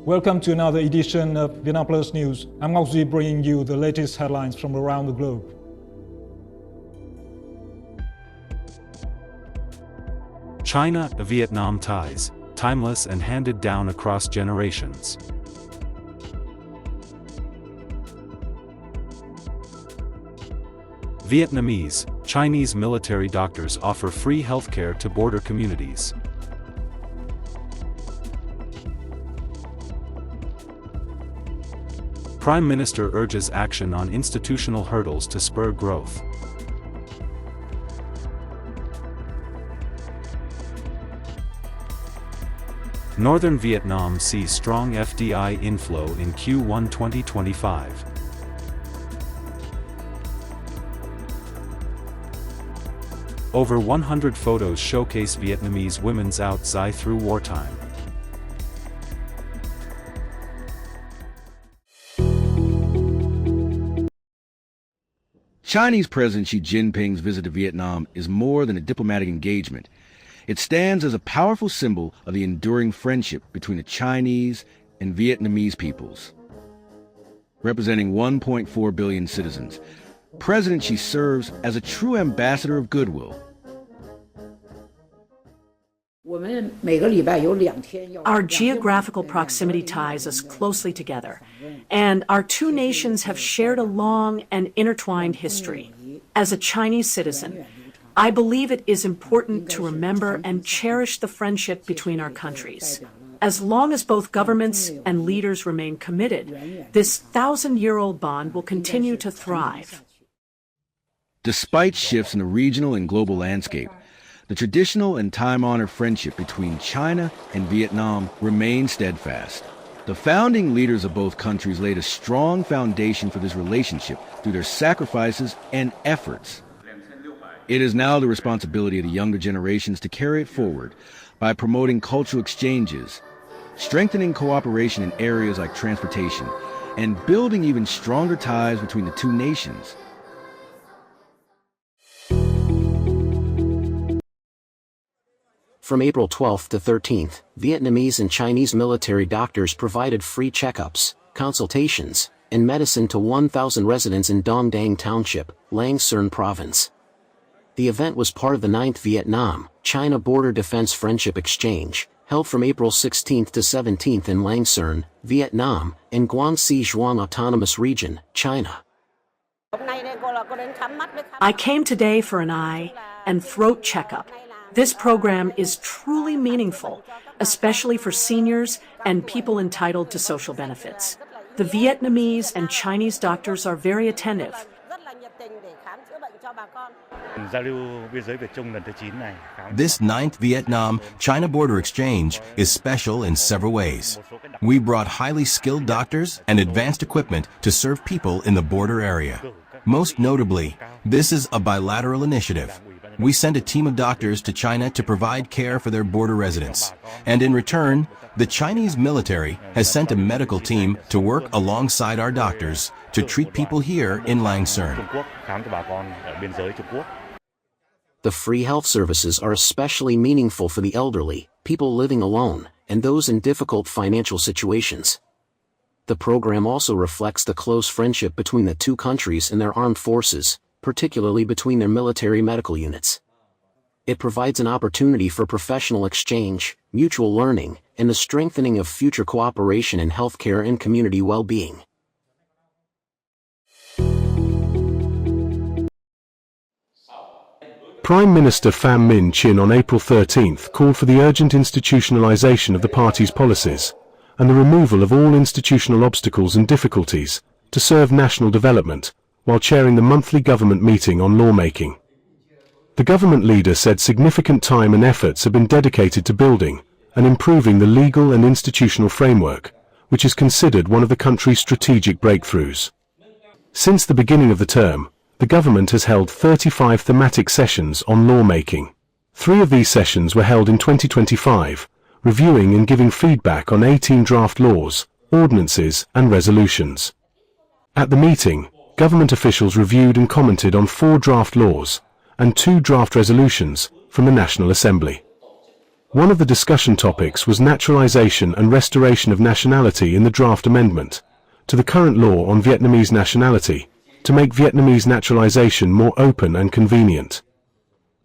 Welcome to another edition of VietnamPlus News. I'm Ngọc Duy bringing you the latest headlines from around the globe. China-Vietnam ties, timeless and handed down across generations. Vietnamese, Chinese military doctors offer free healthcare to border communities. Prime Minister urges action on institutional hurdles to spur growth. Northern Vietnam sees strong FDI inflow in Q1 2025. Over 100 photos showcase Vietnamese women's outside through wartime. Chinese President Xi Jinping's visit to Vietnam is more than a diplomatic engagement. It stands as a powerful symbol of the enduring friendship between the Chinese and Vietnamese peoples. Representing 1.4 billion citizens, President Xi serves as a true ambassador of goodwill. Our geographical proximity ties us closely together, and our two nations have shared a long and intertwined history. As a Chinese citizen, I believe it is important to remember and cherish the friendship between our countries. As long as both governments and leaders remain committed, this thousand-year-old bond will continue to thrive. Despite shifts in the regional and global landscape, the traditional and time-honored friendship between China and Vietnam remains steadfast. The founding leaders of both countries laid a strong foundation for this relationship through their sacrifices and efforts. It is now the responsibility of the younger generations to carry it forward by promoting cultural exchanges, strengthening cooperation in areas like transportation, and building even stronger ties between the two nations. From April 12 to 13th, Vietnamese and Chinese military doctors provided free checkups, consultations, and medicine to 1,000 residents in Dong Dang Township, Lang Son Province. The event was part of the 9th Vietnam-China Border Defense Friendship Exchange, held from April 16 to 17 in Lang Son, Vietnam, and Guangxi Zhuang Autonomous Region, China. I came today for an eye and throat checkup. This program is truly meaningful, especially for seniors and people entitled to social benefits. The Vietnamese and Chinese doctors are very attentive. This 9th Vietnam-China border exchange is special in several ways. We brought highly skilled doctors and advanced equipment to serve people in the border area. Most notably, this is a bilateral initiative. We sent a team of doctors to China to provide care for their border residents. And in return, the Chinese military has sent a medical team to work alongside our doctors to treat people here in Lang Son. The free health services are especially meaningful for the elderly, people living alone, and those in difficult financial situations. The program also reflects the close friendship between the two countries and their armed forces, particularly between their military medical units. It provides an opportunity for professional exchange, mutual learning, and the strengthening of future cooperation in healthcare and community well-being. Prime Minister Pham Minh Chinh on April 13th called for the urgent institutionalization of the party's policies and the removal of all institutional obstacles and difficulties to serve national development, while chairing the monthly government meeting on lawmaking. The government leader said significant time and efforts have been dedicated to building and improving the legal and institutional framework, which is considered one of the country's strategic breakthroughs. Since the beginning of the term, the government has held 35 thematic sessions on lawmaking. 3 of these sessions were held in 2025, reviewing and giving feedback on 18 draft laws, ordinances, and resolutions. At the meeting, government officials reviewed and commented on 4 draft laws and 2 draft resolutions from the National Assembly. One of the discussion topics was naturalization and restoration of nationality in the draft amendment to the current law on Vietnamese nationality to make Vietnamese naturalization more open and convenient.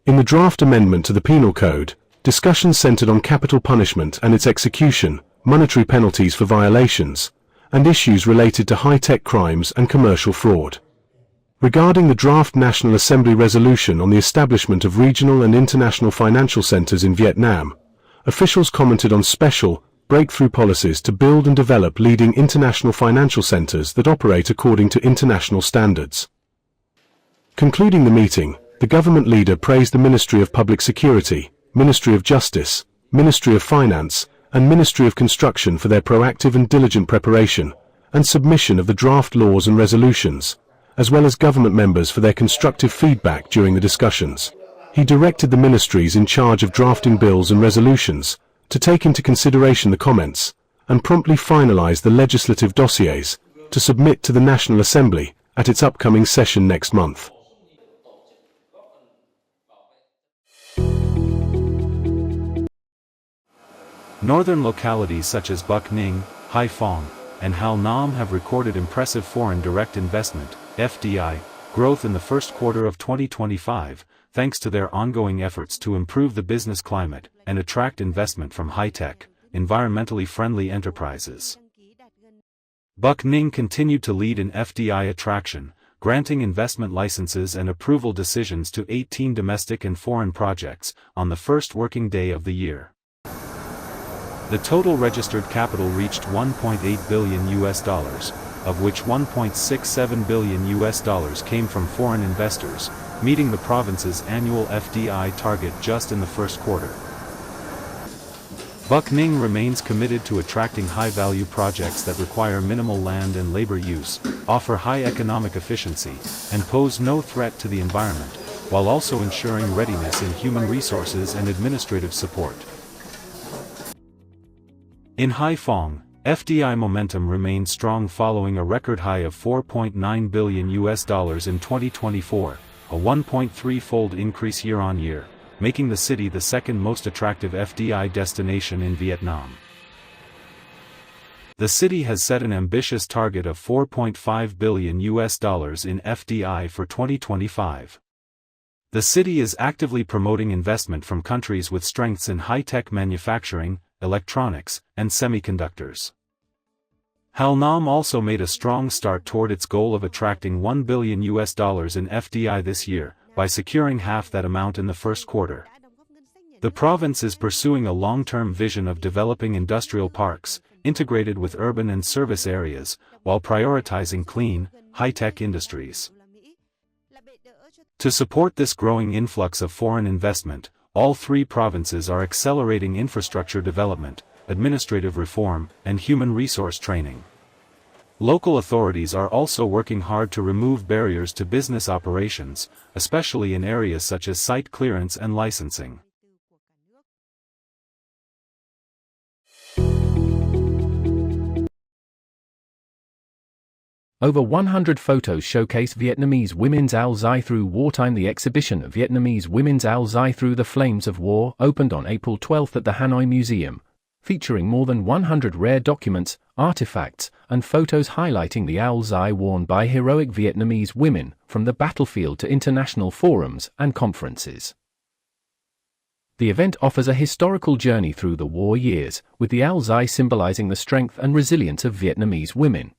In the draft amendment to the Penal Code, discussions centered on capital punishment and its execution, monetary penalties for violations, and issues related to high-tech crimes and commercial fraud. Regarding the draft National Assembly resolution on the establishment of regional and international financial centers in Vietnam, officials commented on special, breakthrough policies to build and develop leading international financial centers that operate according to international standards. Concluding the meeting, the government leader praised the Ministry of Public Security, Ministry of Justice, Ministry of Finance, and Ministry of Construction for their proactive and diligent preparation and submission of the draft laws and resolutions, as well as government members for their constructive feedback during the discussions. He directed the ministries in charge of drafting bills and resolutions to take into consideration the comments and promptly finalize the legislative dossiers to submit to the National Assembly at its upcoming session next month. Northern localities such as Bac Ninh, Hai Phong, and Hal Nam have recorded impressive foreign direct investment (FDI) growth in the first quarter of 2025, thanks to their ongoing efforts to improve the business climate and attract investment from high-tech, environmentally friendly enterprises. Bac Ninh continued to lead in FDI attraction, granting investment licenses and approval decisions to 18 domestic and foreign projects on the first working day of the year. The total registered capital reached $1.8 billion, of which $1.67 billion came from foreign investors, meeting the province's annual FDI target just in the first quarter. Bac Ninh remains committed to attracting high-value projects that require minimal land and labor use, offer high economic efficiency, and pose no threat to the environment, while also ensuring readiness in human resources and administrative support. In Hai Phong, FDI momentum remained strong following a record high of $4.9 billion in 2024, a 1.3-fold increase year-on-year, making the city the second most attractive FDI destination in Vietnam. The city has set an ambitious target of $4.5 billion in FDI for 2025. The city is actively promoting investment from countries with strengths in high-tech manufacturing, electronics, and semiconductors. Hal Nam also made a strong start toward its goal of attracting $1 billion in FDI this year, by securing half that amount in the first quarter. The province is pursuing a long-term vision of developing industrial parks, integrated with urban and service areas, while prioritizing clean, high-tech industries. To support this growing influx of foreign investment, all three provinces are accelerating infrastructure development, administrative reform, and human resource training. Local authorities are also working hard to remove barriers to business operations, especially in areas such as site clearance and licensing. Over 100 photos showcase Vietnamese women's Al Zai through wartime. The exhibition of Vietnamese women's Al Zai through the flames of war opened on April 12 at the Hanoi Museum, featuring more than 100 rare documents, artifacts, and photos highlighting the Al Zai worn by heroic Vietnamese women, from the battlefield to international forums and conferences. The event offers a historical journey through the war years, with the Al Zai symbolizing the strength and resilience of Vietnamese women.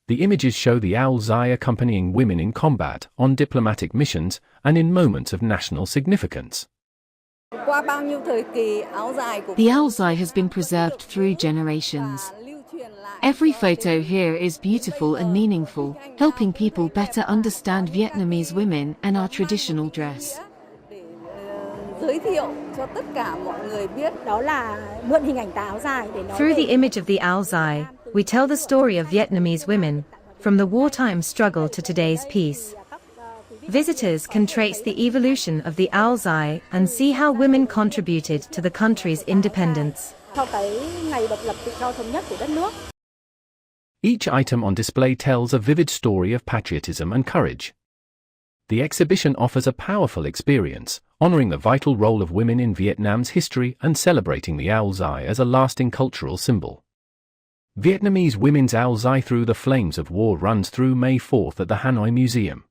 The images show the Al Zai accompanying women in combat, on diplomatic missions, and in moments of national significance. The Al Zai has been preserved through generations. Every photo here is beautiful and meaningful, helping people better understand Vietnamese women and our traditional dress. Through the image of the Al Zai, we tell the story of Vietnamese women, from the wartime struggle to today's peace. Visitors can trace the evolution of the Al Zai and see how women contributed to the country's independence. Each item on display tells a vivid story of patriotism and courage. The exhibition offers a powerful experience, honoring the vital role of women in Vietnam's history and celebrating the Ao Dai as a lasting cultural symbol. Vietnamese women's Ao Dai Through the Flames of War runs through May 4 at the Hanoi Museum.